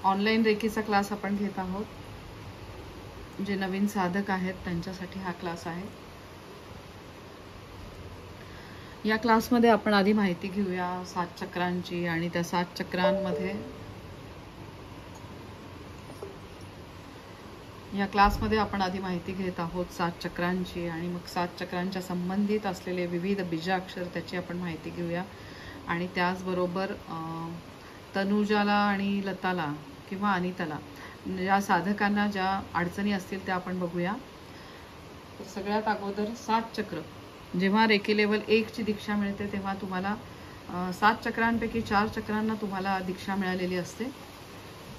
Online रेकीचा class आपण घेत आहोत. जे नवीन साधक आहेत त्यांच्यासाठी हा क्लास आहे. या क्लासमध्ये आपण आधी माहिती घेऊया 7 चक्रांची आणि त्या 7 चक्रांमध्ये या क्लासमध्ये आपण आधी माहिती घेत आहोत 7 चक्रांची आणि मग 7 चक्रांच्या संबंधित असलेले विविध बीजाक्षर त्याची आपण माहिती घेऊया. आणि त्याचबरोबर तनुजाला आणि लताला किंवा अनिताला ज्या साधकांना ज्या अडचणी असतील त्या आपण बघूया. तर सगळ्यात अगोदर 7 चक्र. जेव्हा रेकी लेवल 1 ची दीक्षा मिळते तेव्हा तुम्हाला 7 चक्रांपैकी 4 चक्रांना तुम्हाला दीक्षा मिळालेली असते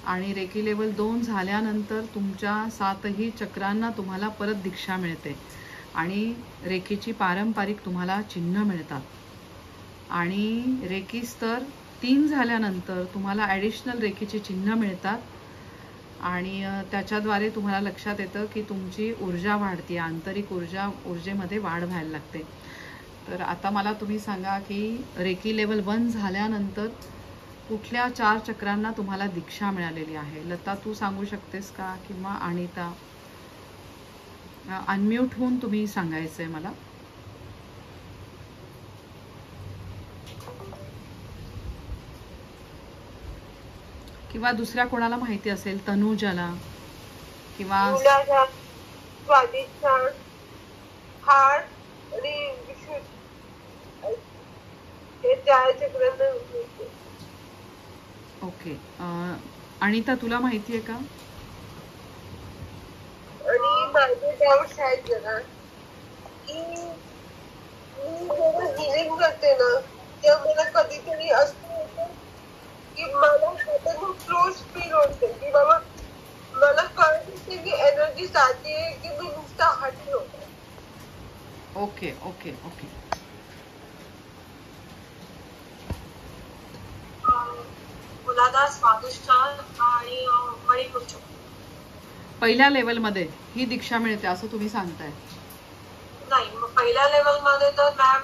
आणि रेकी लेवल 2 झाल्यानंतर तुमच्या 7ही चक्रांना तुम्हाला परत दीक्षा मिळते आणि रेकीची पारंपरिक तुम्हाला चिन्ह मिळतात. आणि रेकी स्तर 3 झाल्यानंतर तुम्हाला ॲडिशनल रेकीची चिन्ह मिळतात आणि त्याच्याद्वारे तुम्हाला लक्षात येतं की तुमची ऊर्जा वाढते, आंतरिक ऊर्जेमध्ये वाढ व्हायला लागते. तर आता मला तुम्ही सांगा की रेकी लेवल 1 झाल्यानंतर कुठल्या 4 चक्रांना तुम्हाला दीक्षा मिळालेली आहे? लता तू सांगू शकतेस का किंवा अनिता? अनम्यूट होऊन तुम्ही सांगायचंय मला. किंवा दुसऱ्या कोणाला माहिती असेल, तनुजाला किंवा ओके. अनिता तुला माहिती आहे का? आणि माझे डाउट्स आहेत जरा की मी हिलिंग करते ना तेव्हा मला कधीतरी असं होतं की मला स्वतःहून क्लोज फील होते की बाबा मला कळत असते की एनर्जी जाते की मी नुसता हटलो. Okay okay okay. मुलादा स्वादिष्टान आणि मणिपुरच्या पहिल्या लेवलमध्ये ही दीक्षा मिळते असं तुम्ही सांगताय? नाही, पहिल्या लेवलमध्ये तर मॅम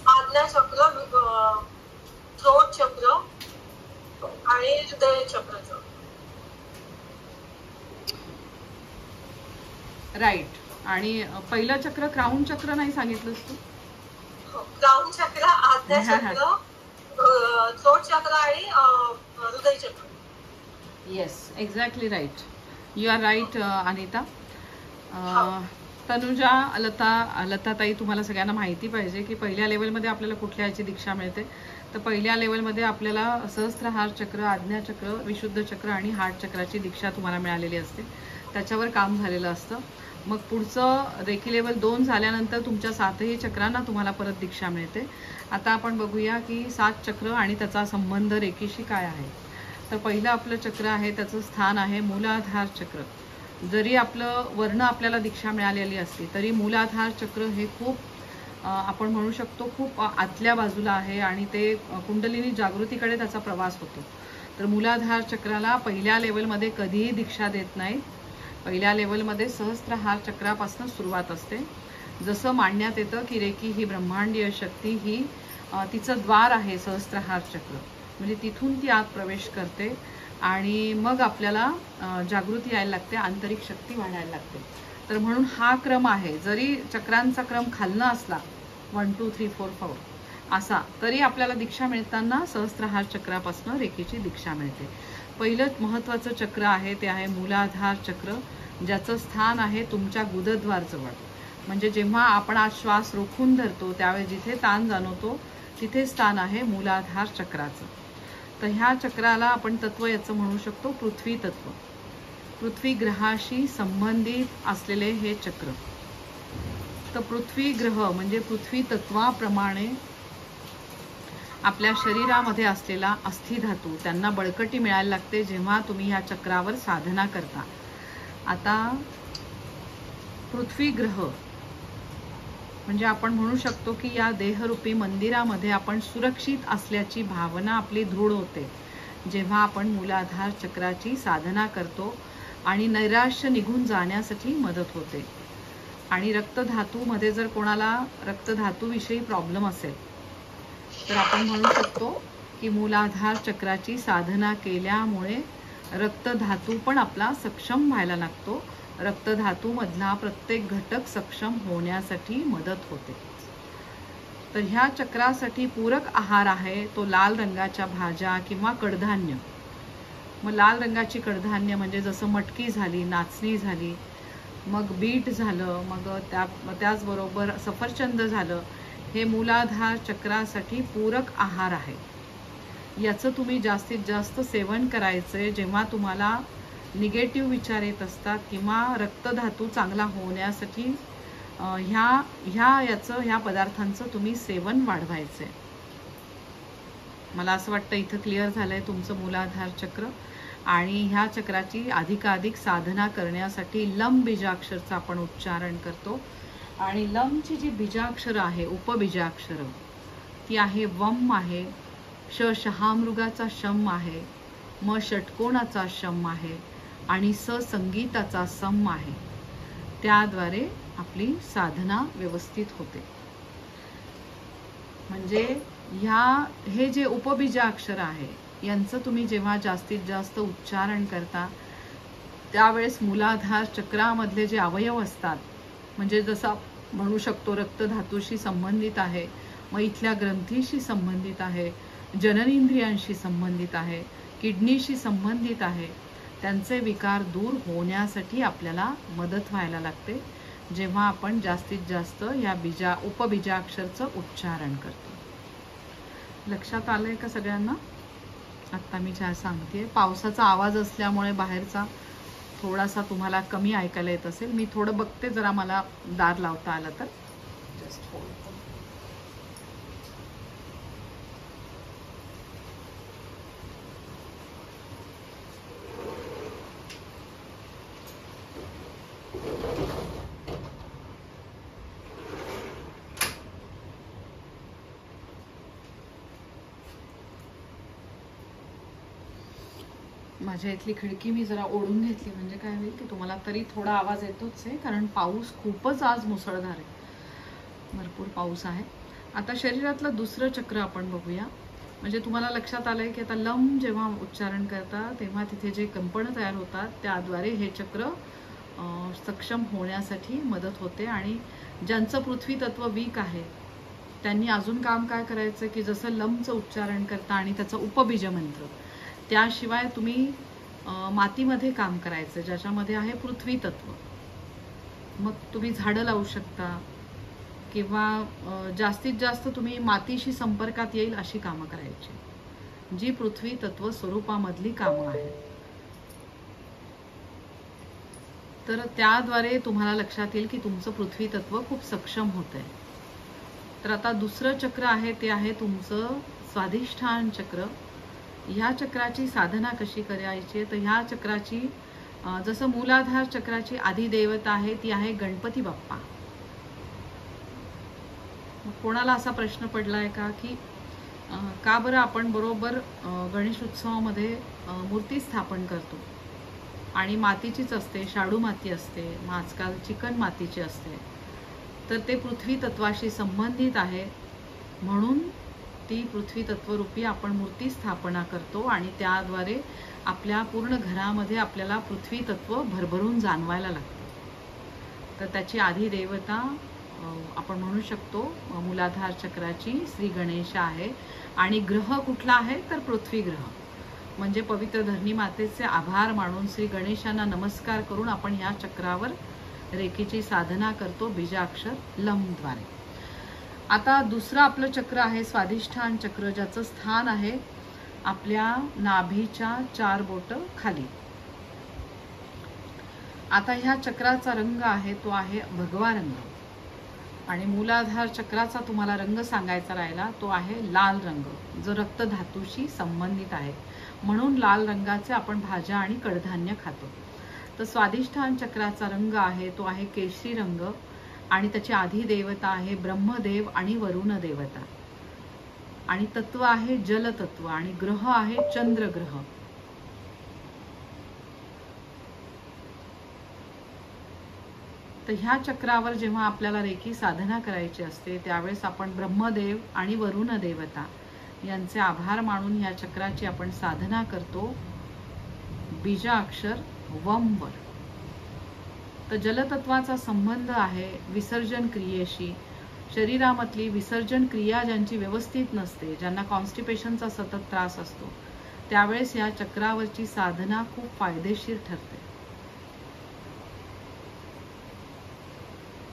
आज्ञा चक्र, थ्रोट चक्र आणि हृदय चक्र. राईट. आणि पहिलं चक्र क्राउन चक्र नाही सांगितलंस तू? क्राउन चक्र, आज्ञा चक्र, थ्रोट चक्र आणि हृदय चक्र. Yes, exactly right. You are right Anita. Tanuja, लताताई, तुम्हाला सगळ्यांना माहिती पाहिजे की पहिल्या लेवलमध्ये आपल्याला कुठल्या याची दीक्षा मिळते. तर पहिल्या लेवलमध्ये आपल्याला सहस्त्रहार चक्र, आज्ञा चक्र, विशुद्ध चक्र आणि हार्ट चक्राची दीक्षा तुम्हाला मिळालेली असते. त्याच्यावर काम झालेलं असतं. मग पुढचं रेकी लेवल 2 झाल्यानंतर तुमच्या 7ही चक्रांना तुम्हाला परत दीक्षा मिळते. आता आपण बघूया की 7 चक्र आणि त्याचा संबंध रेकीशी काय आहे. तर पहिलं आपलं चक्र आहे त्याचं स्थान आहे मूलाधार चक्र. जरी आपलं वर्ण आपल्याला दीक्षा मिळालेली असली तरी मूलाधार चक्र हे खूप आपण म्हणू शकतो खूप आतल्या बाजूला आहे आणि ते कुंडलिनी जागृतीकडे त्याचा प्रवास होतो. तर मूलाधार चक्राला पहिल्या लेवलमध्ये कधीही दीक्षा देत नाहीत. पहिल्या लेवलमध्ये सहस्त्रहार चक्रापासून सुरुवात असते. जसं मांडण्यात येतं की रेकी ही ब्रह्मांडीय शक्ती ही तिचं द्वार आहे सहस्त्रहार चक्र, म्हणजे तिथून ती आत प्रवेश करते आणि मग आपल्याला जागृती यायला लागते, आंतरिक शक्ती वाढायला लागते. तर म्हणून हा क्रम आहे. जरी चक्रांचा क्रम खालनं असला 1 2 3 4 5 असा तरी आपल्याला दीक्षा मिळताना सहस्त्रहार चक्रापासून रेकीची दीक्षा मिळते. पहिलं महत्त्वाचं चक्र आहे ते आहे मूलाधार चक्र, ज्याचं स्थान आहे तुमच्या गुदद्वारजवळ. म्हणजे जेव्हा आपण आज श्वास रोखून धरतो त्यावेळी जिथे ताण जाणवतो तिथे स्थान आहे मूलाधार चक्राचं. तर ह्या चक्राला आपण तत्व याचं म्हणू शकतो पृथ्वी तत्व. पृथ्वी ग्रहाशी संबंधित असलेले हे चक्र. तर पृथ्वी ग्रह म्हणजे पृथ्वी तत्वाप्रमाणे आपल्या शरीरामध्ये असलेला अस्थिधातू त्यांना बळकटी मिळायला लागते जेव्हा तुम्ही ह्या चक्रावर साधना करता. आता पृथ्वी ग्रह म्हणजे आपण म्हणू शकतो की या देहरूपी मंदिरामध्ये आपण सुरक्षित असल्याची भावना आपली दृढ होते जेव्हा आपण मूलाधार चक्राची साधना करतो आणि नैराश्य निघून जाण्यासाठी मदत होते. आणि रक्तधातूमध्ये जर कोणाला रक्तधातूविषयी प्रॉब्लेम असेल तर आपण म्हणू शकतो की मूलाधार चक्राची साधना केल्यामुळे रक्तधातू पण आपला सक्षम व्हायला लागतो. रक्तधातूमधला प्रत्येक घटक सक्षम होण्यासाठी मदत होते. तर ह्या चक्रासाठी पूरक आहार आहे तो लाल रंगाच्या भाज्या किंवा कडधान्य. मग लाल रंगाची कडधान्य म्हणजे जसं मटकी झाली, नाचणी झाली, मग बीट झालं, मग त्याचबरोबर सफरचंद झालं. हे मूलाधार चक्रासाठी पूरक आहार आहे. याचं तुम्ही जास्तीत जास्त सेवन करायचं जेव्हा तुम्हाला निगेटिव्ह विचार येत असतात किंवा रक्तधातू चांगला होण्यासाठी ह्या पदार्थांचं तुम्ही सेवन वाढवायचं आहे. मला असं वाटतं इथं क्लिअर झालंय तुमचं मूलाधार चक्र. आणि ह्या चक्राची अधिकाधिक साधना करण्यासाठी लम बीजाक्षरचं आपण उच्चारण करतो. आणि लमची जी बीजाक्षर आहे, उपबीजाक्षर, ती आहे वम आहे, श शहामृगाचा शम आहे, म षटकोणाचा शम आहे आणि स संगीताचा सम आहे. त्याद्वारे आपली साधना व्यवस्थित होते. म्हणजे हे जे उपबीजाक्षर आहे यांचं तुम्ही जेव्हा जास्तीत जास्त उच्चारण करता त्यावेळेस मूलाधार चक्रामधले जे अवयव असतात, म्हणजे जसं म्हणू शकतो रक्तधातूशी संबंधित आहे, मग इथल्या ग्रंथीशी संबंधित आहे, जननेंद्रियांशी संबंधित आहे, किडनीशी संबंधित आहे, त्यांचे विकार दूर होण्यासाठी आपल्याला मदत व्हायला लागते जेव्हा आपण जास्तीत जास्त या उपबीजाक्षरचं उच्चारण करतो. लक्षात आलंय का सगळ्यांना? आत्ता मी ज्या सांगते, पावसाचा आवाज असल्यामुळे बाहेरचा थोडासा तुम्हाला कमी ऐकायला येत असेल. मी थोडं बघते जरा मला दार लावता आलं तर. Just hold. माझ्या इथली खिडकी मी जरा ओढून घेतली म्हणजे काय होईल की तुम्हाला तरी थोडा आवाज येतोच आहे, कारण पाऊस खूपच आज मुसळधार आहे, भरपूर पाऊस आहे. आता शरीरातलं दुसरं चक्र आपण बघूया. म्हणजे तुम्हाला लक्षात आलंय की आता लम जेव्हा उच्चारण करता तेव्हा तिथे जे कंपनं तयार होतात त्याद्वारे हे चक्र सक्षम होण्यासाठी मदत होते. आणि ज्यांचं पृथ्वी तत्व वीक आहे त्यांनी अजून काम काय करायचं की जसं लमचं उच्चारण करता आणि त्याचा उपबीज मंत्र, त्याशिवाय तुम्ही मातीमध्ये काम करायचं ज्याच्यामध्ये आहे पृथ्वी तत्व. मग तुम्ही झाडं लावू शकता किंवा जास्तीत जास्त तुम्ही मातीशी संपर्कात येईल अशी कामं करायची जी पृथ्वी तत्व स्वरूपामधली कामं आहेत. तर त्याद्वारे तुम्हाला लक्षात येईल की तुमचं पृथ्वी तत्व खूप सक्षम होतंय. तर आता दुसरं चक्र आहे ते आहे तुमचं स्वाधिष्ठान चक्र. ह्या चक्राची साधना कशी करायची? तर ह्या चक्राची जसं मूलाधार चक्राची अधिदेवता आहे ती आहे गणपती बाप्पा. कोणाला असा प्रश्न पडलाय का की का बरं आपण बरोबर गणेश उत्सवामध्ये मूर्ती स्थापन करतो आणि मातीचीच असते, शाडू माती असते, मग आजकाल चिकन मातीची असते. तर ते पृथ्वी तत्वाशी संबंधित आहे म्हणून ती पृथ्वी तत्वरूपी आपण मूर्ती स्थापना करतो आणि त्याद्वारे आपल्या पूर्ण घरामध्ये आपल्याला पृथ्वी तत्व भरभरून जाणवायला लागतं. तर त्याची अधिदेवता आपण म्हणू शकतो मूलाधार चक्राची श्री गणेश आहे. आणि ग्रह कुठला आहे तर पृथ्वी ग्रह. म्हणजे पवित्र धरणी मातेचे आभार मानून श्री गणेशांना नमस्कार करून आपण ह्या चक्रावर रेखीची साधना करतो बीजाक्षर लमद्वारे. आता दुसरं आपलं चक्र आहे स्वाधिष्ठान चक्र, ज्याचं स्थान आहे आपल्या नाभीच्या 4 बोट खाली. आता ह्या चक्राचा रंग आहे तो आहे भगवा रंग. आणि मूलाधार चक्राचा तुम्हाला रंग सांगायचा राहिला तो आहे लाल रंग, जो रक्तधातूशी संबंधित आहे. म्हणून लाल रंगाचे आपण भाज्या आणि कडधान्य खातो. तर स्वाधिष्ठान चक्राचा रंग आहे तो आहे केशरी रंग आणि त्याची अधिदेवता आहे ब्रह्मदेव आणि वरुण देवता. आणि तत्व आहे जलतत्व आणि ग्रह आहे चंद्रग्रह. तर ह्या चक्रावर जेव्हा आपल्याला रेखी साधना करायची असते त्यावेळेस आपण ब्रह्मदेव आणि वरुण देवता यांचे आभार मानून ह्या चक्राची आपण साधना करतो बीजाक्षर वम वर. तर जलतत्वाचा संबंध आहे विसर्जन क्रियेशी. शरीरामधली विसर्जन क्रिया ज्यांची व्यवस्थित नसते, ज्यांना कॉन्स्टिपेशनचा सतत त्रास असतो, त्यावेळेस या चक्रावरची साधना खूप फायदेशीर ठरते.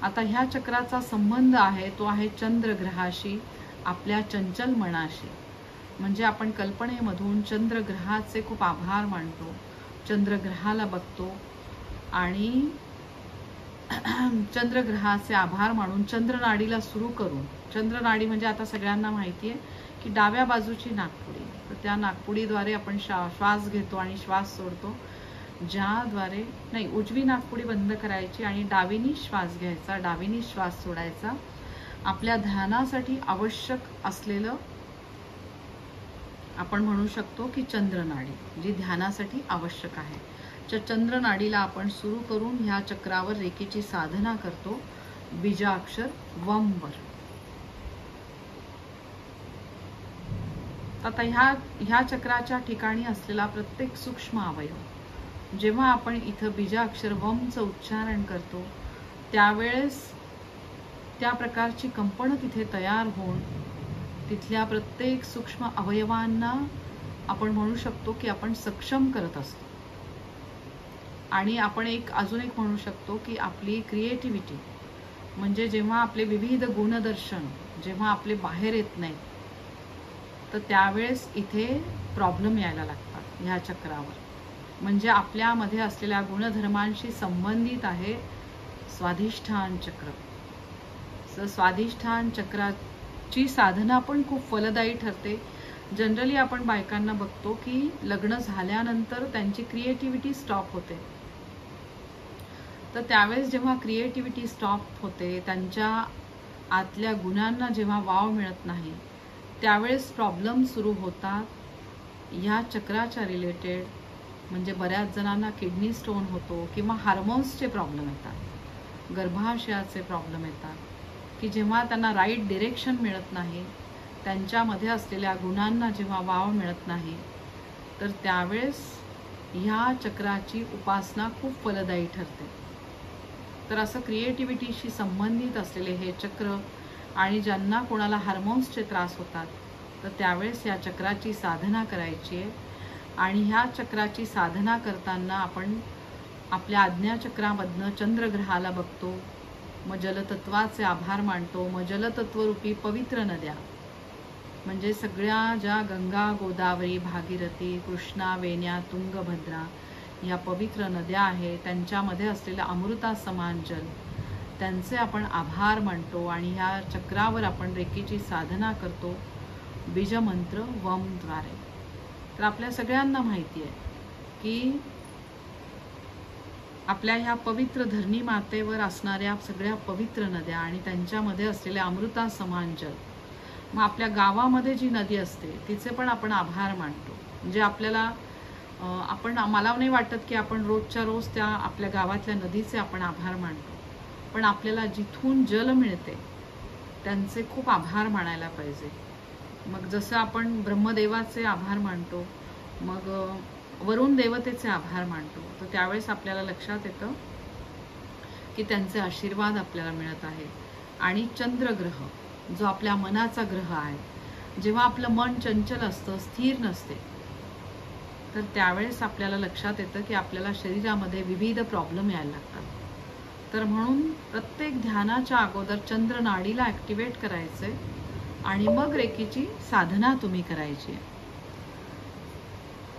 आता ह्या चक्राचा संबंध आहे तो आहे चंद्रग्रहाशी, आपल्या चंचल मनाशी. म्हणजे आपण कल्पनेमधून चंद्रग्रहाचे खूप आभार मानतो, चंद्रग्रहाला बघतो आणि चंद्रग्रहाचे आभार मानून चंद्रनाडीला सुरू करून, चंद्रनाडी म्हणजे आता सगळ्यांना माहिती आहे की डाव्या बाजूची नाकपुडी, तर त्या नाकपुडीद्वारे आपण श्वास घेतो आणि श्वास सोडतो. ज्याद्वारे नाही, उजवी नाकपुडी बंद करायची आणि डावीनी श्वास घ्यायचा, डावीनी श्वास सोडायचा. आपल्या ध्यानासाठी आवश्यक असलेलं आपण म्हणू शकतो की चंद्रनाडी जी ध्यानासाठी आवश्यक आहे, चंद्रनाडीला आपण सुरू करून ह्या चक्रावर रेकीची साधना करतो बीजाक्षर वम वर. आता ह्या चक्राच्या ठिकाणी असलेला प्रत्येक सूक्ष्म अवयव जेव्हा आपण इथं बीजाक्षर वमचं उच्चारण करतो त्यावेळेस त्या प्रकारची कंपनं तिथे तयार होऊन तिथल्या प्रत्येक सूक्ष्म अवयवांना आपण म्हणू शकतो की आपण सक्षम करत असतो. आणि आपण अजून एक म्हणू शकतो की आपली क्रिएटिव्हिटी, म्हणजे जेव्हा आपले विविध गुणदर्शन जेव्हा आपले बाहेर येत नाहीत, तर त्यावेळेस इथे प्रॉब्लेम यायला लागतात ह्या चक्रावर. म्हणजे आपल्यामध्ये असलेल्या गुणधर्मांशी संबंधित आहे स्वाधिष्ठान चक्र. स्वाधिष्ठान चक्राची साधना पण खूप फलदायी ठरते. जनरली आपण बायकांना बघतो की लग्न झाल्यानंतर त्यांची क्रिएटिव्हिटी स्टॉप होते. तर त्यावेळेस जेव्हा क्रिएटिव्हिटी स्टॉप होते, त्यांच्या आतल्या गुणांना जेव्हा वाव मिळत नाही, त्यावेळेस प्रॉब्लेम सुरू होतात ह्या चक्राच्या रिलेटेड. म्हणजे बऱ्याच जणांना किडनी स्टोन होतो किंवा हार्मोन्सचे प्रॉब्लेम येतात, गर्भाशयाचे प्रॉब्लेम येतात की जेव्हा त्यांना राईट डिरेक्शन मिळत नाही, त्यांच्यामध्ये असलेल्या गुणांना जेव्हा वाव मिळत नाही, तर त्यावेळेस ह्या चक्राची उपासना खूप फलदायी ठरते. तर असं क्रिएटिव्हिटीशी संबंधित असलेले हे चक्र आणि ज्यांना कोणाला हार्मोन्सचे त्रास होतात, तर त्यावेळेस या चक्राची साधना करायची आहे. आणि ह्या चक्राची साधना करताना आपण आपल्या आज्ञाचक्रामधनं चंद्रग्रहाला बघतो, मग जलतत्वाचे आभार मानतो. मग जलतत्वरूपी पवित्र नद्या म्हणजे सगळ्या ज्या गंगा, गोदावरी, भागीरथी, कृष्णा, वेण्या, तुंगभद्रा या पवित्र नद्या आहेत, त्यांच्यामध्ये असलेलं अमृता समान जल, त्यांचे आपण आभार मानतो आणि ह्या चक्रावर आपण रेकीची साधना करतो बीजमंत्र वमद्वारे. तर आपल्या सगळ्यांना माहिती आहे की आपल्या ह्या पवित्र धरणी मातेवर असणाऱ्या सगळ्या पवित्र नद्या आणि त्यांच्यामध्ये असलेले अमृता समान जल, मग आपल्या गावामध्ये जी नदी असते तिचे पण आपण आभार मानतो. म्हणजे आपल्याला मला नाही वाटत की आपण रोजच्या रोज त्या आपल्या गावातल्या नदीचे आपण आभार मानतो, पण आपल्याला जिथून जल मिळते त्यांचे खूप आभार मानायला पाहिजे. मग जसं आपण ब्रह्मदेवाचे आभार मानतो, मग वरुण देवतेचे आभार मानतो, तर त्यावेळेस आपल्याला लक्षात येतं की त्यांचे आशीर्वाद आपल्याला मिळत आहे. आणि चंद्रग्रह जो आपल्या मनाचा ग्रह आहे, जेव्हा आपलं मन चंचल असतं, स्थिर नसते, तर त्यावेळेस आपल्याला लक्षात येतं की आपल्याला शरीरामध्ये विविध प्रॉब्लेम यायला लागतात. तर म्हणून प्रत्येक ध्यानाच्या अगोदर चंद्रनाडीला ॲक्टिवेट करायचंय आणि मग रेकीची साधना तुम्ही करायची.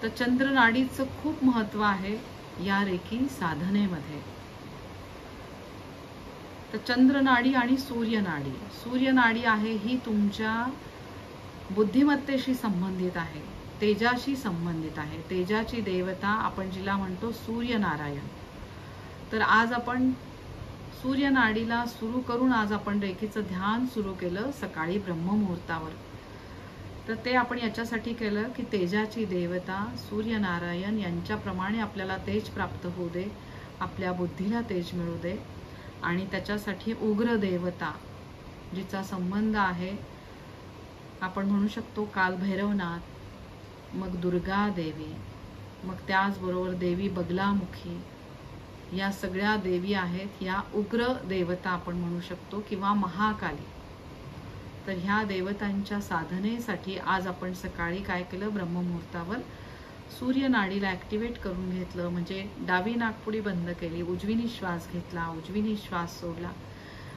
तर चंद्रनाडीचं खूप महत्त्व आहे या रेकी साधनेमध्ये. तर चंद्रनाडी आणि सूर्यनाडी, सूर्यनाडी आहे ही तुमच्या बुद्धिमत्तेशी संबंधित आहे, तेजाशी संबंधित आहे. तेजाची देवता आपण जिला म्हणतो सूर्यनारायण. तर आज आपण सूर्यनाडीला सुरू करून आज आपण रेकीचं ध्यान सुरू केलं सकाळी ब्रह्ममुहूर्तावर. तर ते आपण याच्यासाठी केलं की तेजाची देवता सूर्यनारायण यांच्याप्रमाणे आपल्याला तेज प्राप्त होऊ दे, आपल्या बुद्धीला तेज मिळू दे. आणि त्याच्यासाठी उग्र देवता जिचा संबंध आहे आपण म्हणू शकतो कालभैरवनाथ, मग दुर्गा देवी, मग त्याचबरोबर देवी बगलामुखी, या सगळ्या देवी आहेत. या उग्र देवता आपण म्हणू शकतो किंवा महाकाली. तर ह्या देवतांच्या साधनेसाठी आज आपण सकाळी काय केलं, ब्रह्ममुहूर्तावर सूर्यनाडीला ॲक्टिवेट करून घेतलं. म्हणजे डावी नाकपुडी बंद केली, उजवीने श्वास घेतला, उजवीने श्वास सोडला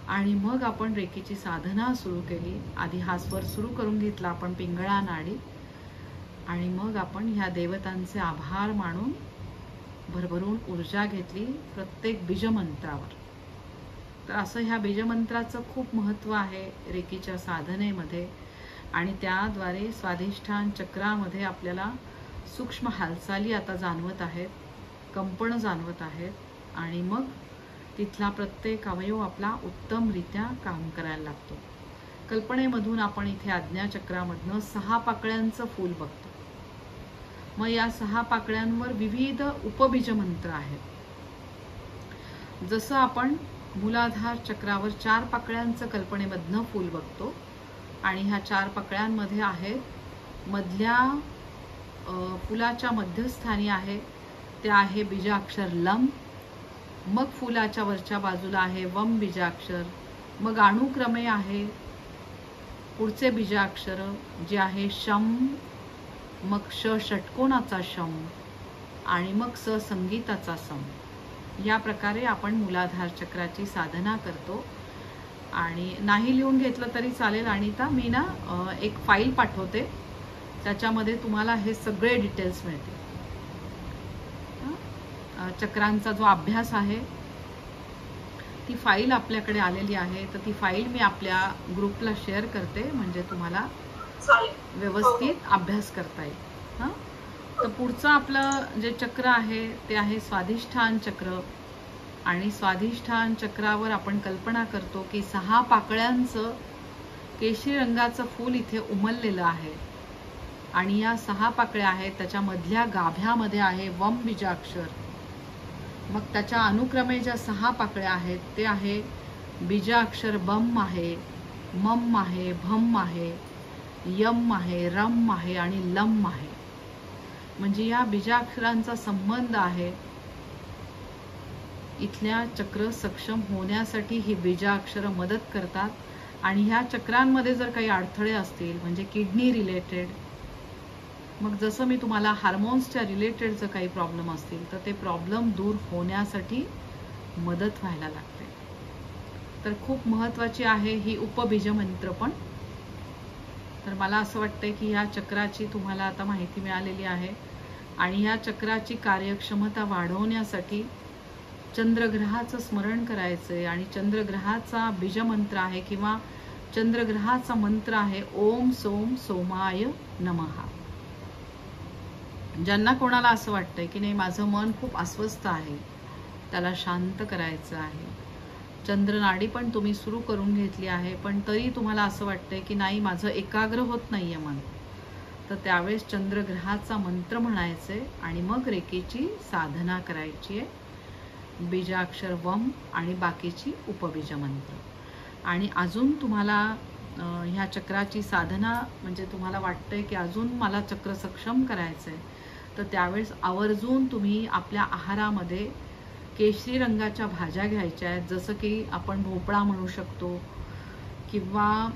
आणि मग आपण रेकीची साधना सुरू केली. आधी हा स्वर सुरू करून घेतला आपण पिंगळा नाडी आणि मग आपण ह्या देवतांचे आभार मानून भरभरून ऊर्जा घेतली प्रत्येक बीजमंत्रावर. तर असं ह्या बीजमंत्राचं खूप महत्त्व आहे रेकीच्या साधनेमध्ये आणि त्याद्वारे स्वाधिष्ठान चक्रामध्ये आपल्याला सूक्ष्म हालचाली आता जाणवत आहेत, कंपन जाणवत आहेत आणि मग तिथला प्रत्येक अवयव आपला उत्तमरित्या काम करायला लागतो. कल्पनेमधून आपण इथे आज्ञाचक्रामधनं 6 पाकळ्यांचं फूल बघतो. मग या 6 पाकळ्यांवर विविध उपबीज मंत्र आहेत. जसं आपण मूलाधार चक्रावर 4 पाकळ्यांचं कल्पनेमधनं फूल बघतो आणि ह्या 4 पाकळ्यांमध्ये आहेत, मधल्या फुलाच्या मध्यस्थानी आहे ते आहे बीजाक्षर लम, मग फुलाच्या वरच्या बाजूला आहे वम बीजाक्षर, मग अनुक्रमे आहे पुढचे बीजाक्षर जे आहे शम, मग ष षटकोनाचा शम आणि मग स संगीताचा सम. या प्रकारे आपण मूलाधार चक्राची साधना करतो. आणि नाही लिहून घेतलं तरी चालेल अनिता, मी ना एक फाईल पाठवते त्याच्यामध्ये तुम्हाला हे सगळे डिटेल्स मिळतील. चक्रांचा जो अभ्यास आहे ती फाईल आपल्याकडे आलेली आहे, तर ती फाईल मी आपल्या ग्रुपला शेअर करते म्हणजे तुम्हाला व्यवस्थित अभ्यास करता येईल. हां, तर पुढचं आपलं जे चक्र आहे ते आहे स्वाधिष्ठान चक्र आणि स्वाधिष्ठान चक्रावर आपण कल्पना करतो की 6 पाकळ्यांचं केशरी रंगाचं फूल इथे उमललेलं आहे आणि या 6 पाकळ्या आहेत, त्याच्या मधल्या गाभ्यामध्ये आहे वम बीजाक्षर. मग त्याच्या अनुक्रमे ज्या 6 पाकळ्या आहेत ते आहे बीजाक्षर बम आहे, मम आहे, भम आहे, यम आहे, रम आहे आणि लम आहे. म्हणजे या बीजाक्षरांचा संबंध आहे. इथल्या चक्र सक्षम होण्यासाठी ही बीजाक्षर मदत करतात आणि ह्या चक्रांमध्ये जर काही अडथळे असतील म्हणजे किडनी रिलेटेड, मग जसं मी तुम्हाला हार्मोन्सच्या रिलेटेड जर काही प्रॉब्लेम असतील तर ते प्रॉब्लेम दूर होण्यासाठी मदत व्हायला लागते. तर खूप महत्त्वाची आहे ही उपबीजमंत्र पण. तर मला असं वाटतंय की ह्या चक्राची तुम्हाला आता माहिती मिळालेली आहे आणि ह्या चक्राची कार्यक्षमता वाढवण्यासाठी चंद्रग्रहाचं स्मरण करायचंय आणि चंद्रग्रहाचा बीजमंत्र आहे किंवा चंद्रग्रहाचा मंत्र आहे ओम सोम सोमाय नमः. ज्यांना कोणाला असं वाटतंय की नाही माझं मन खूप अस्वस्थ आहे, त्याला शांत करायचं आहे, चंद्रनाडी पण तुम्ही सुरू करून घेतली आहे पण तरी तुम्हाला असं वाटतंय की नाही माझं एकाग्र होत नाहीये मन, तर त्यावेळेस चंद्रग्रहाचा मंत्र म्हणायचे आणि मग रेकीची साधना करायची आहे. बीजाक्षर वम आणि बाकीची उपबीज मंत्र. आणि अजून तुम्हाला ह्या चक्राची साधना म्हणजे तुम्हाला वाटतंय की अजून मला चक्र सक्षम करायचंय, तर त्यावेळेस आवर्जून तुम्ही आपल्या आहारामध्ये केशरी रंगाच्या भाज्या घ्यायच्या आहेत. जसं की आपण भोपळा म्हणू शकतो किंवा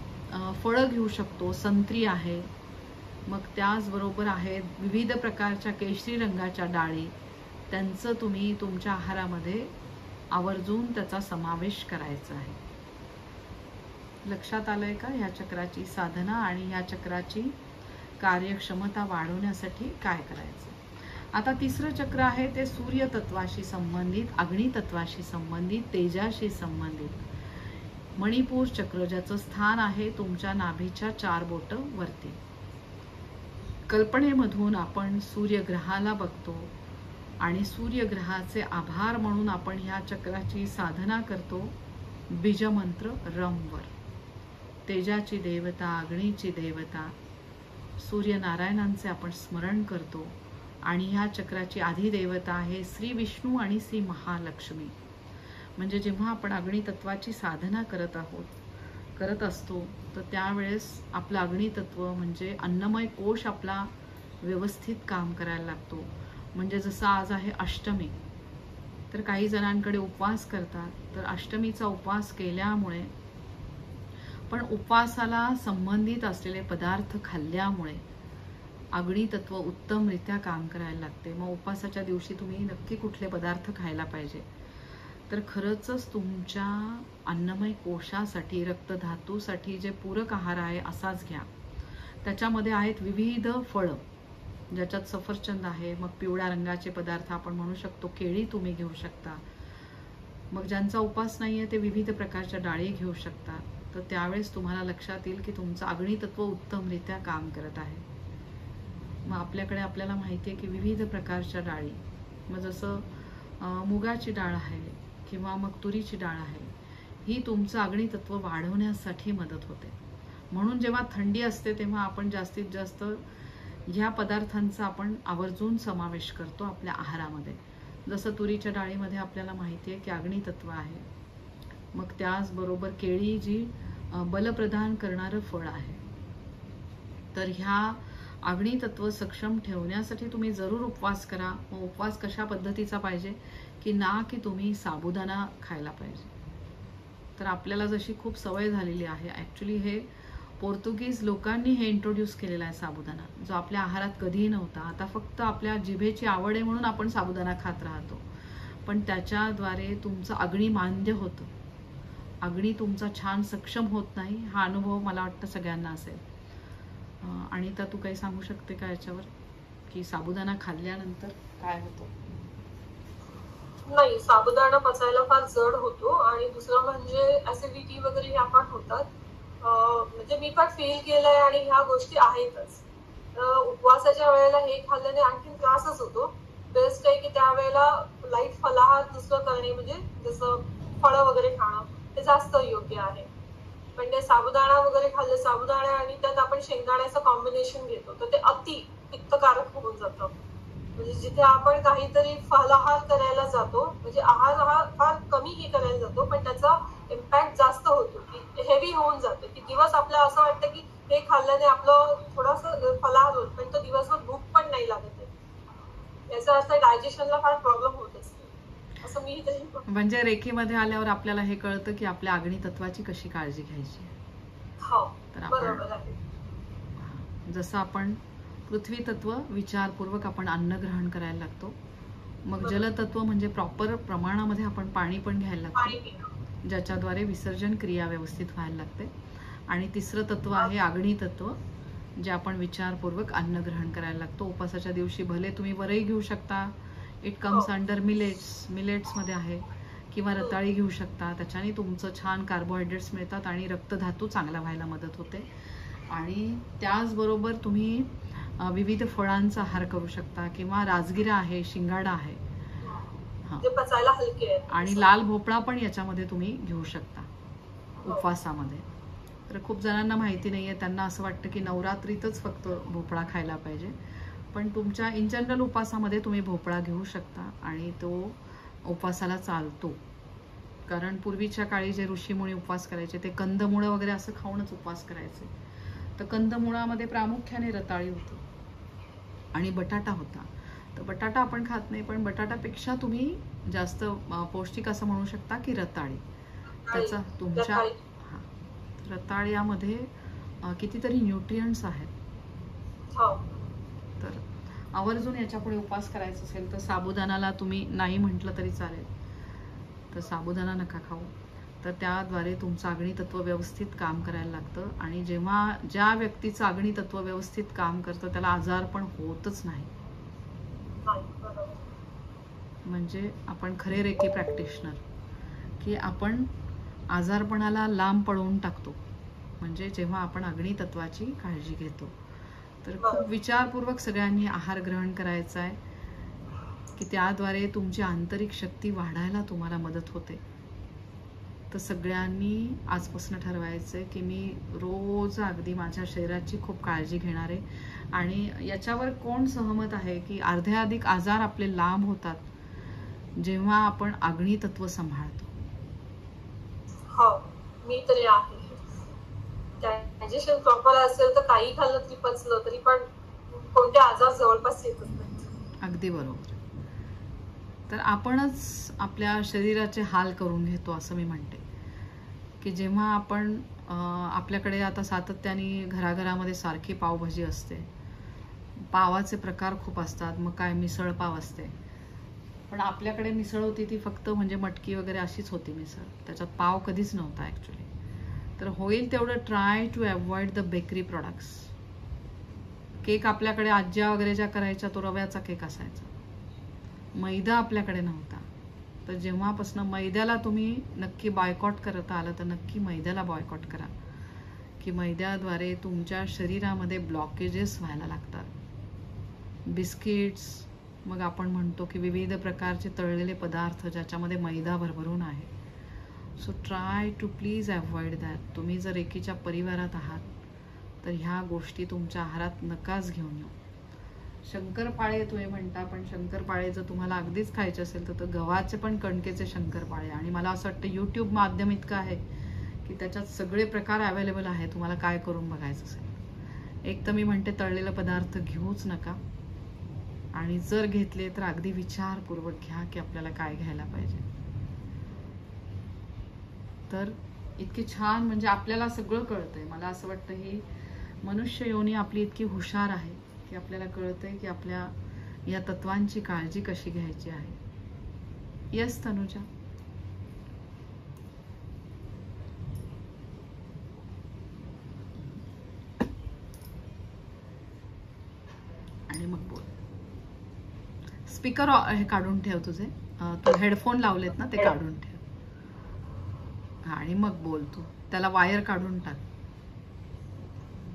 फळं घेऊ शकतो, संत्री आहे, मग त्याचबरोबर आहेत विविध प्रकारच्या केशरी रंगाच्या डाळी, त्यांचं तुम्ही तुमच्या आहारामध्ये आवर्जून त्याचा समावेश करायचा आहे. लक्षात आलंय का ह्या चक्राची साधना आणि ह्या चक्राची कार्यक्षमता वाढवण्यासाठी काय करायचं. आता तिसरं चक्र आहे ते सूर्य तत्वाशी संबंधित, अग्नी तत्वाशी संबंधित, तेजाशी संबंधित मणिपूर चक्र, ज्याचं स्थान आहे तुमच्या नाभीच्या 4 बोट वरती. कल्पनेमधून आपण सूर्यग्रहाला बघतो आणि सूर्यग्रहाचे आभार म्हणून आपण ह्या चक्राची साधना करतो बीजमंत्र रमवर. तेजाची देवता, अग्नीची देवता सूर्यनारायणांचे आपण स्मरण करतो आणि ह्या चक्राची अधिदेवता आहे श्री विष्णू आणि श्री महालक्ष्मी. म्हणजे जेव्हा आपण अग्नितत्वाची साधना करत असतो तर त्यावेळेस आपलं अग्नितत्व म्हणजे अन्नमय कोश आपला व्यवस्थित काम करायला लागतो. म्हणजे जसं आज आहे अष्टमी, तर काही जणांकडे उपवास करतात, तर अष्टमीचा उपवास केल्यामुळे पण उपवासाला संबंधित असलेले पदार्थ खाल्ल्यामुळे अग्नितत्व उत्तमरित्या काम करायला लागते. मग उपवासाच्या दिवशी तुम्ही नक्की कुठले पदार्थ खायला पाहिजे, तर खरंच तुमच्या अन्नमय कोशासाठी, रक्तधातूसाठी जे पूरक आहार आहे असाच घ्या. त्याच्यामध्ये आहेत विविध फळं, ज्याच्यात सफरचंद आहे, मग पिवळ्या रंगाचे पदार्थ आपण म्हणू शकतो केळी तुम्ही घेऊ शकता. मग ज्यांचा उपवास नाही आहे ते विविध प्रकारच्या डाळी घेऊ शकता. तर त्यावेळेस तुम्हाला लक्षात येईल की तुमचं अग्नितत्व उत्तमरित्या काम करत आहे. मग आपल्याला माहिती आहे की विविध प्रकारच्या डाळी, मग जसं मुगाची डाळ आहे किंवा मग तुरीची डाळ आहे, ही तुमचं अग्नितत्व वाढवण्यासाठी मदत होते. म्हणून जेव्हा थंडी असते तेव्हा आपण जास्तीत जास्त ह्या पदार्थांचा आपण आवर्जून समावेश करतो आपल्या आहारामध्ये. जसं तुरीच्या डाळीमध्ये आपल्याला माहिती आहे की अग्नितत्व आहे. मग त्याचबरोबर केळी जी बलप्रदान करणारं फळ आहे. तर ह्या अग्नितत्व सक्षम ठेवण्यासाठी तुम्ही जरूर उपवास करा. मग उपवास कशा पद्धतीचा पाहिजे की तुम्ही साबुदाणा खायला पाहिजे. तर आपल्याला जशी खूप सवय झालेली आहे, ॲक्च्युली हे पोर्तुगीज लोकांनी हे इंट्रोड्यूस केलेला आहे साबुदाणा, जो आपल्या आहारात कधीही नव्हता. आता फक्त आपल्या जिभेची आवड आहे म्हणून आपण साबुदाणा खात राहतो, पण त्याच्याद्वारे तुमचं अग्निमांद्य होतं. अग्नी तुमचा छान सक्षम होत नाही. हा अनुभव मला वाटतं सगळ्यांना असेल. आणि तर तू काही सांगू शकते का याच्यावर, की साबुदाणा खाल्ल्यानंतर काय होतं? नाही, साबुदाणा पचायला फार जड होतो आणि दुसरं म्हणजे ऍसिडिटी वगैरे ह्या पण होतात. म्हणजे मी पण फील केलंय आणि ह्या गोष्टी आहेतच. उपवासाच्या वेळेला हे खाल्ल्याने आणखी त्रासच होतो. बेस्ट आहे की त्यावेळेला लाईट फलाहार दुसरं करणे, म्हणजे जसं फळं वगैरे खाणं, ते जास्त योग्य आहे. पण ते साबुदाणा वगैरे खाल्लं, साबुदाणा आणि त्यात आपण शेंगदाण्याचं कॉम्बिनेशन घेतो, तर ते अति पित्तकारक होऊन जातं. म्हणजे जिथे आपण काहीतरी फलाहार करायला जातो, म्हणजे आहार हा फार कमी हे करायला जातो, पण त्याचा इम्पॅक्ट जास्त होतो, की हेवी होऊन जातो, की दिवस आपल्याला असं वाटतं की हे खाल्ल्याने आपलं थोडंसं फलाहार होत, पण तो दिवसभर भूक पण नाही लागत आहे. याचा अर्थ डायजेशनला फार प्रॉब्लेम होत असते, असं मी तरी. म्हणजे रेखीमध्ये आल्यावर आपल्याला हे कळतं की आपल्या अग्नितत्वाची कशी काळजी घ्यायची. हो, तर बरोबर आहे. जसं आपण पृथ्वी तत्व विचारपूर्वक आपण अन्न ग्रहण करायला लागतो. मग जलतत्व म्हणजे प्रॉपर प्रमाणामध्ये आपण पाणी पण घ्यायला लागतो, ज्याच्याद्वारे विसर्जन क्रिया व्यवस्थित व्हायला लागते. आणि तिसरं तत्व आहे अग्नितत्व, जे आपण विचारपूर्वक अन्न ग्रहण करायला लागतो. उपवासाच्या दिवशी भले तुम्ही वरई घेऊ शकता, इट कम्स अंडर मिलेट्समध्ये आहे, किंवा रताळी घेऊ शकता. त्याच्याने तुमचं छान कार्बोहायड्रेट्स मिळतात आणि रक्तधातू चांगला व्हायला मदत होते. आणि त्याचबरोबर तुम्ही विविध फळांचा आहार करू शकता, किंवा राजगिरा आहे, शिंगाडा आहे, पचायला हलके आहे, आणि लाल भोपळा पण याच्यामध्ये तुम्ही घेऊ शकता उपवासामध्ये. तर खूप जणांना माहिती नाहीये, त्यांना असं वाटतं की नवरात्रीतच फक्त भोपळा खायला पाहिजे, पण तुमच्या इन जनरल उपवासामध्ये तुम्ही भोपळा घेऊ शकता आणि तो उपवासाला चालतो. कारण पूर्वीच्या काळी जे ऋषीमुनी उपवास करायचे ते कंदमुळं वगैरे असं खाऊनच उपवास करायचे. तर कंदमुळामध्ये प्रामुख्याने रताळी होती आणि बटाटा होता. तर बटाटा आपण खात नाही, पण बटाटापेक्षा तुम्ही जास्त पौष्टिक असं म्हणू शकता की रताळी. त्याचा तुमच्या रताळ्यामध्ये कितीतरी न्यूट्रियंट्स आहेत. तर आवर्जून याच्यापुढे उपवास करायचा असेल तर साबुदाणाला तुम्ही नाही म्हटलं तरी चालेल, तर साबुदाणा नका खाऊ. तर त्याद्वारे तुमचं अग्नितत्व व्यवस्थित काम करायला लागतं. आणि जेव्हा ज्या व्यक्तीचं अग्नितत्व व्यवस्थित काम करतं त्याला आजार पण होतच नाही. म्हणजे आपण खरे रेकी प्रॅक्टिशनर, की आपण आजारपणाला लांब पळवून टाकतो, म्हणजे जेव्हा आपण अग्नितत्वाची काळजी घेतो. तर खूप विचारपूर्वक सगळ्यांनी आहार ग्रहण करायचा आहे, की त्याद्वारे तुमची आंतरिक शक्ती वाढायला तुम्हाला मदत होते. तर सगळ्यांनी आजपासून ठरवायचं आहे की मी रोज अगदी माझ्या शरीराची खूप काळजी घेणार आहे. आणि याच्यावर कोण सहमत आहे की अर्ध्याधिक आजार आपले लांब होतात जेव्हा आपण अग्नितत्व सांभाळतो? हो, मी तरी आहे. डायजेशन प्रॉपर असेल तर काही खाल्लं तरी पचलं तरी पण कोणते आजार जवळपास येतच नाहीत. अगदी बरोबर. तर आपणच आपल्या शरीराचे हाल करून घेतो असं मी म्हणते, की जेव्हा आपण आपल्याकडे आता सातत्याने घराघरामध्ये सारखी पावभाजी असते, पावाचे प्रकार खूप असतात, मग काय मिसळ पाव असते, पण आपल्याकडे मिसळ होती ती फक्त म्हणजे मटकी वगैरे अशीच होती मिसळ, त्याच्यात पाव कधीच नव्हता ॲक्च्युली. तर होईल तेवढं try to avoid the bakery products. Cake आपल्याकडे आज्या वगैरे ज्या करायच्या तो रव्याचा केक असायचा, मैदा आपल्याकडे नव्हता. तर जेव्हापासून मैद्याला तुम्ही नक्की बॉयकॉट करत आलं तर नक्की मैद्याला बॉयकॉट करा, की मैद्याद्वारे तुमच्या शरीरामध्ये ब्लॉकेजेस व्हायला लागतात. बिस्किट्स, मग आपण म्हणतो की विविध प्रकारचे तळलेले पदार्थ ज्याच्यामध्ये मैदा भरभरून आहे. So try to please avoid that. तुम्ही जर एकीच्या परिवारात आहात तर ह्या गोष्टी तुमच्या आहारात नकाच घेऊन येऊ. शंकरपाळे तुम्ही म्हणता, पण शंकरपाळे जर तुम्हाला अगदीच खायचे असेल तर गव्हाचे पण कणकेचे शंकरपाळे, आणि मला असं वाटतं यूट्यूब माध्यम इतकं आहे की त्याच्यात सगळे प्रकार अवेलेबल आहे, तुम्हाला काय करून बघायचं असेल. एक तर मी म्हणते तळलेले पदार्थ घेऊच नका, आणि जर घेतले तर अगदी विचारपूर्वक घ्या की आपल्याला काय घ्यायला पाहिजे. तर इतकी छान म्हणजे आपल्याला सगळं कळतंय. मला असं वाटतं ही मनुष्य योनी आपली इतकी हुशार आहे की आपल्याला कळतंय की आपल्या या तत्वांची काळजी कशी घ्यायची आहे. यस तनुजा. आणि मग बोल. स्पीकर हे काढून ठेव तुझे, तू हेडफोन लावलेत ना ते काढून ठेव. हा, आणि मग बोल तू. त्याला वायर काढून टाक.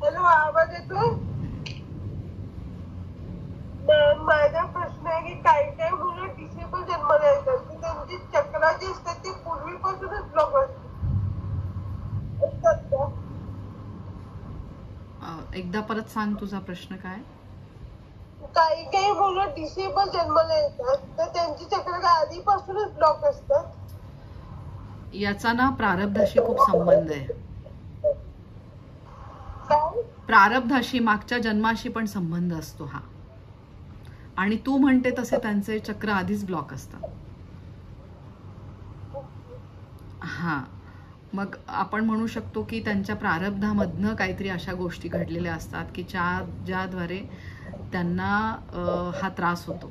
हॅलो, आवाज येतो? माझा प्रश्न आहे की काही काही मुलं डिसेबल जन्माला येतात, की त्यांची चक्र जी असतात ती पूर्वीपासूनच ब्लॉक असतात का? एकदा परत सांग तुझा प्रश्न काय. काही काही मुलं डिसेबल जन्माला येतात तर त्यांची चक्र आधीपासूनच ब्लॉक असतात. याचा ना प्रारब्धाशी खूप संबंध आहे. काय? प्रारब्धाशी, मागच्या जन्माशी पण संबंध असतो हा. आणि तू म्हणते तसे त्यांचे चक्र आधीच ब्लॉक असतात. हा, मग आपण म्हणू शकतो की त्यांच्या प्रारब्धामधनं काहीतरी अशा गोष्टी घडलेल्या असतात की ज्याद्वारे त्यांना हा त्रास होतो.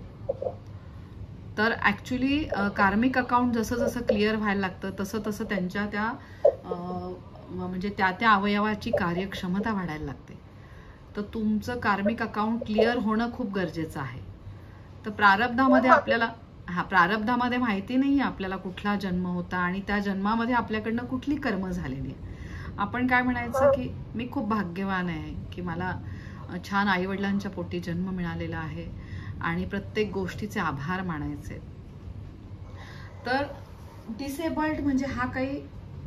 तर ॲक्च्युली कार्मिक अकाउंट जसं जसं क्लिअर व्हायला लागतं तसं तसं त्यांच्या त्या म्हणजे त्या अवयवाची कार्यक्षमता वाढायला लागते. तर तुमचं कार्मिक अकाउंट क्लिअर होणं खूप गरजेचं आहे. तर प्रारब्धामध्ये आपल्याला प्रारब्धामध्ये माहिती नाही आहे आपल्याला कुठला जन्म होता आणि त्या जन्मामध्ये आपल्याकडनं कुठली कर्म झालेली आहे. आपण काय म्हणायचं की मी खूप भाग्यवान आहे की मला छान आईवडिलांच्या पोटी जन्म मिळालेला आहे आणि प्रत्येक गोष्टीचे आभार मानायचे. तर डिसेबल्ड म्हणजे हा काही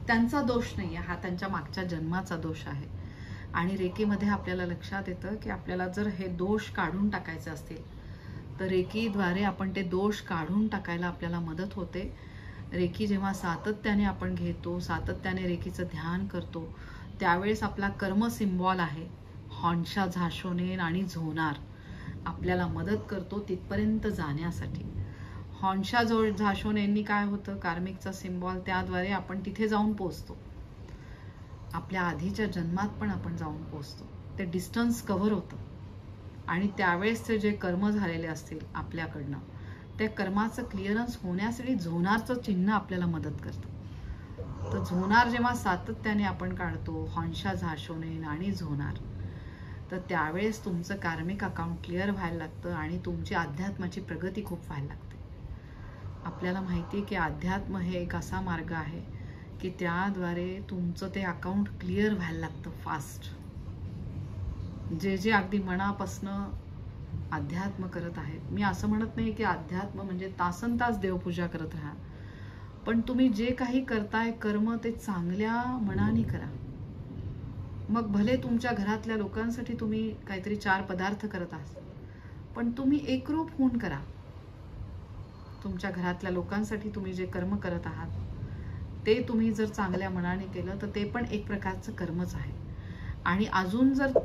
त्यांचा दोष नाही आहे, हा त्यांच्या मागच्या जन्माचा दोष आहे. आणि रेकीमध्ये आपल्याला लक्षात येतं की आपल्याला जर हे दोष काढून टाकायचे असतील तर रेकीद्वारे आपण ते दोष काढून टाकायला आपल्याला मदत होते. रेकी जेव्हा सातत्याने आपण घेतो, सातत्याने रेकीचं ध्यान करतो, त्यावेळेस आपला कर्म सिम्बॉल आहे हॉन्शा, झाशोनेन आणि झोनार आपल्याला मदत करतो तिथपर्यंत जाण्यासाठी. हॉन्शा झाशोनेंनी काय होतं, कार्मिकचा सिम्बॉल, त्याद्वारे आपण तिथे जाऊन पोचतो. आपल्या आधीच्या जन्मात पण आपण जाऊन पोचतो. ते डिस्टन्स कव्हर होतं आणि त्यावेळेसचे जे कर्म झालेले असतील आपल्याकडनं त्या कर्माचं क्लिअरन्स होण्यासाठी झोनारचं चिन्ह आपल्याला मदत करतं. तर झोनार जेव्हा सातत्याने आपण काढतो, हॉन्शा, झाशोनेन आणि झोनार, तर त्यावेळेस तुमचं कार्मिक अकाउंट क्लिअर व्हायला लागतं आणि तुमची अध्यात्माची प्रगती खूप व्हायला लागते. आपल्याला माहिती आहे की अध्यात्म हे एक असा मार्ग आहे की त्याद्वारे तुमचं ते अकाउंट क्लिअर व्हायला लागतं फास्ट. जे अगदी मनापासनं अध्यात्म करत आहेत, मी असं म्हणत नाही की अध्यात्म म्हणजे तासनतास देवपूजा करत राहा, पण तुम्ही जे काही करताय कर्म ते चांगल्या मनाने करा. मग भले तुमच्या घरातल्या लोकांसाठी तुम्ही काहीतरी 4 पदार्थ करत आहात, पण तुम्ही एकरूप होऊन करा. तुमच्या घरातल्या लोकांसाठी तुम्ही जे कर्म करत आहात ते तुम्ही जर चांगल्या मनाने केलं तर ते पण एक प्रकारचं कर्मच आहे. आणि अजून जर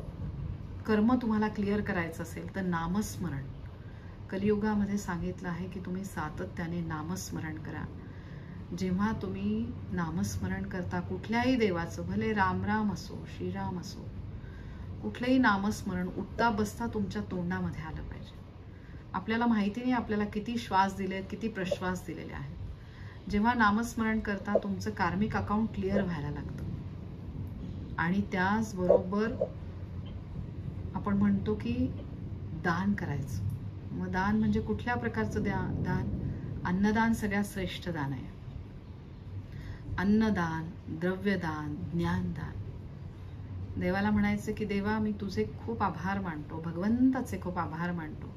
कर्म तुम्हाला क्लिअर करायचं असेल तर नामस्मरण. कलियुगामध्ये सांगितलं आहे की तुम्ही सातत्याने नामस्मरण करा. जेव्हा तुम्ही नामस्मरण करता कुठल्याही देवाचं, भले राम असो, श्रीराम असो, कुठलंही नामस्मरण उठता बसता तुमच्या तोंडामध्ये आलं पाहिजे. आपल्याला माहिती नाही आपल्याला किती श्वास दिलेत, किती प्रश्वास दिलेले आहेत. जेव्हा नामस्मरण करता तुमचं कार्मिक अकाउंट क्लिअर व्हायला लागतं. आणि त्याचबरोबर आपण म्हणतो की दान करायचं. मग दान म्हणजे कुठल्या प्रकारचं दान? अन्नदान सगळ्यात श्रेष्ठ दान आहे. अन्नदान, द्रव्यदान, ज्ञानदान. देवाला म्हणायचं की देवा मी तुझे खूप आभार मानतो, भगवंताचे खूप आभार मानतो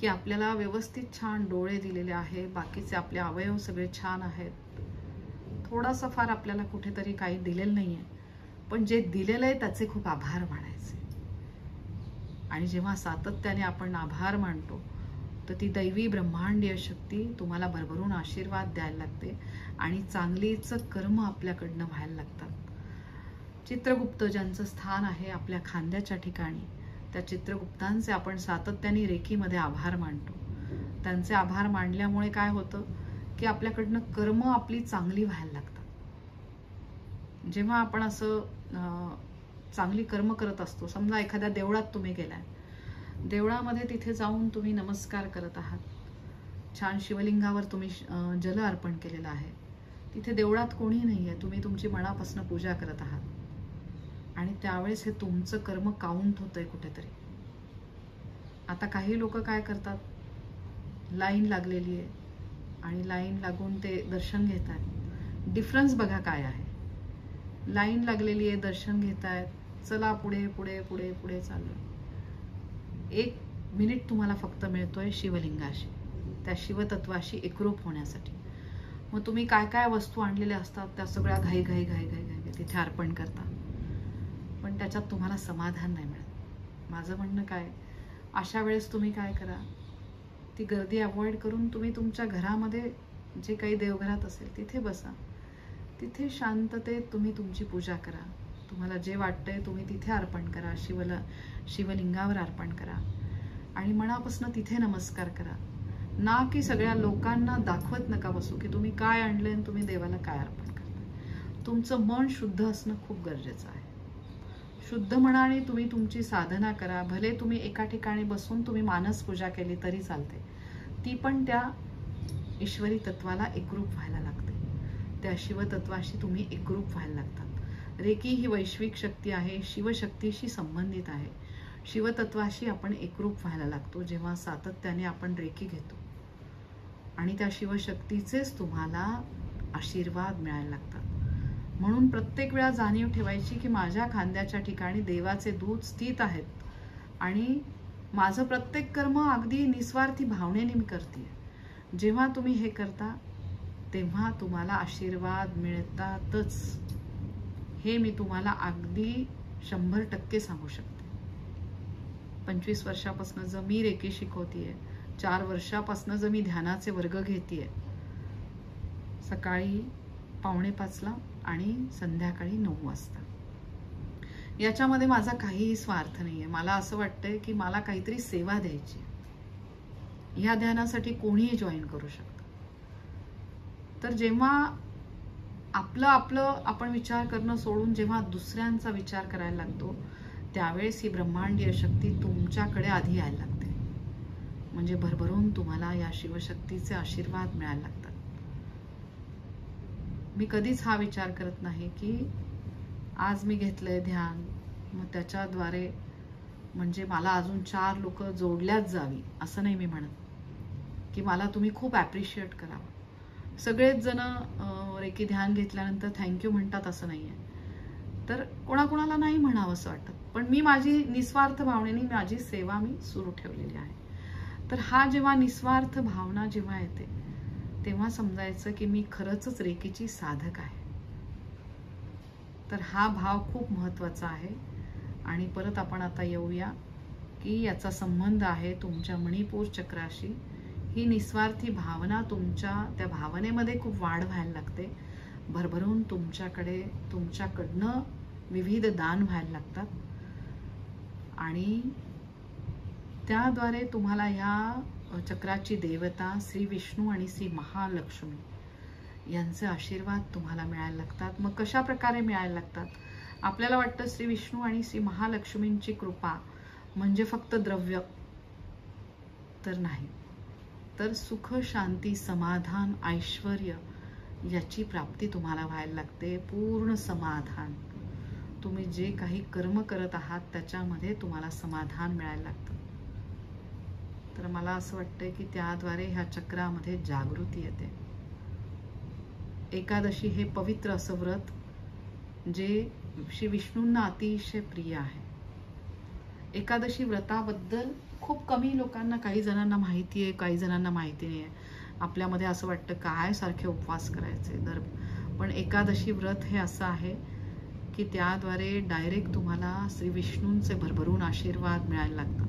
की आपल्याला व्यवस्थित छान डोळे दिलेले आहे, बाकीचे आपले अवयव सगळे छान आहेत. थोडासा फार आपल्याला कुठेतरी काही दिलेलं नाहीये, पण जे दिलेलं आहे त्याचे खूप आभार मानायचे. आणि जेव्हा सातत्याने आपण आभार मानतो तर ती दैवी ब्रह्मांडीय शक्ती तुम्हाला भरभरून आशीर्वाद द्यायला लागते आणि चांगलीच कर्म आपल्याकडनं व्हायला लागतात. चित्रगुप्त ज्यांचं स्थान आहे आपल्या खांद्याच्या ठिकाणी, त्या चित्रगुप्तांचे आपण सातत्याने रेकीमध्ये आभार मानतो. त्यांचे आभार मानल्यामुळे काय होतं की आपल्याकडनं कर्म आपली चांगली व्हायला लागतात. जेव्हा आपण असं चांगली कर्म करत असतो, समजा एखाद्या देवळात तुम्ही गेलाय, देवळामध्ये तिथे जाऊन तुम्ही नमस्कार करत आहात, छान शिवलिंगावर तुम्ही जल अर्पण केलेलं आहे, तिथे देवळात कोणी नाहीये, तुम्ही तुमची मनापासून पूजा करत आहात आणि त्यावेळेस हे तुमचं कर्म काउंट होतंय कुठेतरी. आता काही लोक काय करतात, लाईन लागलेली आहे आणि लाईन लागून ते दर्शन घेतात. डिफरन्स बघा काय आहे. लाईन लागलेली आहे, दर्शन घेतायत, चला पुढे पुढे पुढे पुढे चाललो. 1 मिनिट तुम्हाला फक्त मिळतोय शिवलिंगाशी, त्या शिवतत्वाशी एकरूप होण्यासाठी. मग तुम्ही काय काय वस्तू आणलेल्या असतात त्या सगळ्या घाई घाई घाई घाई घाई तिथे अर्पण करता, पण त्याच्यात तुम्हाला समाधान नाही मिळत. माझं म्हणणं काय, अशा वेळेस तुम्ही काय करा, ती गर्दी अवॉइड करून तुम्ही तुमच्या घरामध्ये जे काही देवघरात असेल तिथे बसा, तिथे शांततेत तुम्ही तुमची पूजा करा. तुम्हाला जे वाटतंय तुम्ही तिथे अर्पण करा, शिवलिंगावर अर्पण करा आणि मनापासून तिथे नमस्कार करा. ना की सगळ्या लोकांना दाखवत नका बसू की तुम्ही काय आणलंय आणि तुम्ही देवाला काय अर्पण करताय. तुमचं मन शुद्ध असणं खूप गरजेचं आहे. शुद्ध मनाने तुम्ही तुमची साधना करा. भले तुम्ही एका ठिकाणी बसून तुम्ही मानस पूजा केली तरी चालते, ती पण त्या ईश्वरी तत्वाला एकरूप व्हायला लागते. त्या शिवतत्वाशी तुम्ही एकरूप व्हायला लागतात. रेकी ही वैश्विक शक्ती आहे, शिवशक्तीशी संबंधित आहे. शिवतत्वाशी आपण एकरूप व्हायला लागतो जेव्हा सातत्याने आपण रेकी घेतो आणि त्या शिवशक्तीचेच तुम्हाला आशीर्वाद मिळायला लागतात. म्हणून प्रत्येक वेळा जाणीव ठेवायची की माझ्या खांद्याच्या ठिकाणी देवाचे दूत स्थित आहेत आणि माझं प्रत्येक कर्म अगदी निस्वार्थी भावनेने मी करते. जेव्हा तुम्ही हे करता तेव्हा तुम्हाला आशीर्वाद मिळतातच, हे मी तुम्हाला अगदी 100% सांगू शकते. 25 वर्षापासून जर मी रेकी शिकवतेय, 4 वर्षापासून जर मी ध्यानाचे वर्ग घेतेय, सकाळी 4:45 आणि संध्याकाळी 9 वाजता. याच्यामध्ये माझा काहीही स्वार्थ नाहीये. मला असं वाटतंय की मला काहीतरी सेवा द्यायची. ह्या ध्यानासाठी कोणीही जॉईन करू शकतं. तर जेव्हा आपलं आपण विचार करणं सोडून जेव्हा दुसऱ्यांचा विचार करायला लागतो, त्यावेळेस ही ब्रह्मांडीय शक्ती तुमच्याकडे आधी यायला लागते. म्हणजे भरभरून तुम्हाला या शिवशक्तीचे आशीर्वाद मिळायला लागतात. मी कधीच हा विचार करत नाही की आज मी घेतलंय ध्यान, मग त्याच्याद्वारे म्हणजे मला अजून 4 लोक जोडल्याच जावी असं नाही मी म्हणत की मला तुम्ही खूप ॲप्रिशिएट करावं. सगळेच जण रेकी ध्यान घेतल्यानंतर थँक्यू म्हणतात असं नाहीये. तर कोणाकोणाला नाही म्हणावं असं वाटतं, पण मी माझी निस्वार्थ भावनेने माझी सेवा मी सुरू ठेवलेली आहे. तर हा जेव्हा निस्वार्थ भावना जेव्हा येते तेव्हा समजायचं की मी खरंच रेकीची साधक आहे. तर हा भाव खूप महत्वाचा आहे. आणि परत आपण आता येऊया की याचा संबंध आहे तुमच्या मणिपूर चक्राशी. ही निस्वार्थी भावना तुमच्या त्या भावनेमध्ये खूप वाढ व्हायला लागते. भरभरून तुमच्याकडनं विविध दान व्हायला लागतात आणि त्याद्वारे तुम्हाला ह्या चक्राची देवता श्री विष्णू आणि श्री महालक्ष्मी यांचे आशीर्वाद तुम्हाला मिळायला लागतात. मग कशा प्रकारे मिळायला लागतात? आपल्याला वाटतं श्री विष्णू आणि श्री महालक्ष्मींची कृपा म्हणजे फक्त द्रव्य, तर नाही, तर सुख, शांती, समाधान, ऐश्वर्य याची प्राप्ती तुम्हाला व्हायला लागते. पूर्ण समाधान. तुम्ही जे काही कर्म करत आहात त्याच्यामध्ये तुम्हाला समाधान मिळायला लागतं. तर मला असं वाटतंय की त्याद्वारे ह्या चक्रामध्ये जागृती येते. एकादशी हे पवित्र असं व्रत जे श्री विष्णूंना अतिशय प्रिय आहे. एकादशी व्रताबद्दल खूप कमी लोकांना, काही जणांना माहिती आहे, काही जणांना माहिती नाही आहे. आपल्यामध्ये असं वाटतं काय सारखे उपवास करायचे तर, पण एकादशी व्रत हे असं आहे की त्याद्वारे डायरेक्ट तुम्हाला श्री विष्णूंचे भरभरून आशीर्वाद मिळायला लागतात.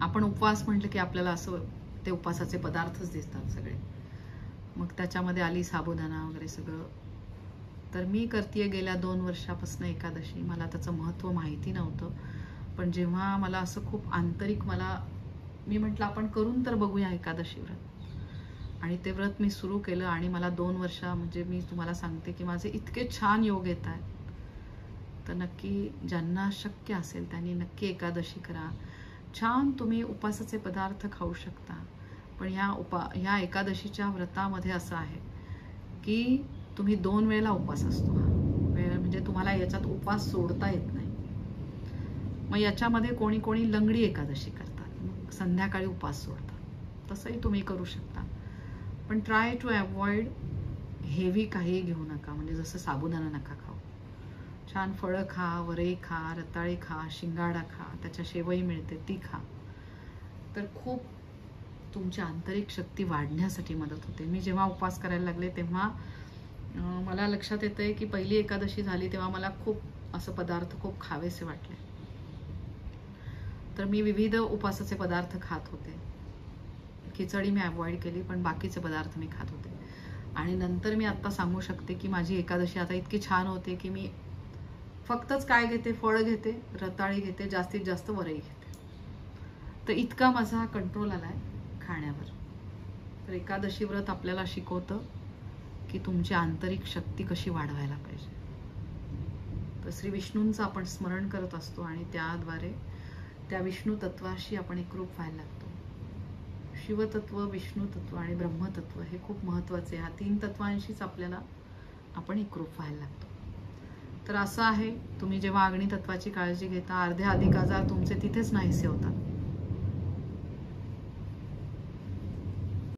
आपण उपवास म्हटलं की आपल्याला असं ते उपवासाचे पदार्थच दिसतात सगळे, मग त्याच्यामध्ये आली साबुदाणा वगैरे सगळं. तर मी करतेय गेल्या 2 वर्षापासून एकादशी. मला त्याचं महत्त्व माहिती नव्हतं, पण जेव्हा मला असं खूप आंतरिक मी म्हटलं आपण करून तर बघूया एकादशी व्रत, आणि ते व्रत मी सुरू केलं आणि मला 2 वर्ष म्हणजे मी तुम्हाला सांगते की माझे इतके छान योग येत आहेत. तर नक्की ज्यांना शक्य असेल त्यांनी नक्की एकादशी करा. छान तुम्ही उपवासाचे पदार्थ खाऊ शकता, पण ह्या एकादशीच्या व्रतामध्ये असं आहे की तुम्ही 2 वेळेला उपवास असतो. हा वेळ म्हणजे तुम्हाला याच्यात उपवास सोडता येत नाही. मग याच्यामध्ये कोणी कोणी लंगडी एकादशी करतात, मग संध्याकाळी उपवास सोडतात. तसंही तुम्ही करू शकता, पण ट्राय टू अवॉइड हेवी काही घेऊ नका. म्हणजे जसं साबुदाणा नका खाऊ. छान फळं खा, वरे खा, रताळे खा, शिंगाडा खा, त्याच्या शेवई मिळते ती खा. तर खूप तुमची आंतरिक शक्ती वाढण्यासाठी मदत होते. मी जेव्हा उपवास करायला लागले तेव्हा मला लक्षात येतंय की पहिली एकादशी झाली तेव्हा मला खूप असं पदार्थ खूप खावेसे वाटले. तर मी विविध उपवासाचे पदार्थ खात होते. खिचडी मी अवॉइड केली, पण बाकीचे पदार्थ मी खात होते. आणि नंतर मी आता सांगू शकते की माझी एकादशी आता इतकी छान होते की मी फक्तच काय घेते, फळ घेते, रताळी घेते, जास्तीत जास्त वरई घेते. तर इतका माझा कंट्रोल आलाय खाण्यावर. तर एकादशी व्रत आपल्याला शिकवतं की तुमची आंतरिक शक्ती कशी वाढवायला पाहिजे. तर श्री विष्णूंचं आपण स्मरण करत असतो आणि त्याद्वारे त्या विष्णू तत्वाशी आपण एकरूप व्हायला लागतो. शिवतत्व, विष्णू तत्व आणि ब्रह्मतत्व हे खूप महत्त्वाचे. ह्या 3 तत्वांशीच आपल्याला आपण एकरूप व्हायला लागतो. तर असं आहे, तुम्ही जेव्हा अग्नी तत्वाची काळजी घेता अर्धे अधिक आजार तुमचे तिथेच नाहीसे होतात.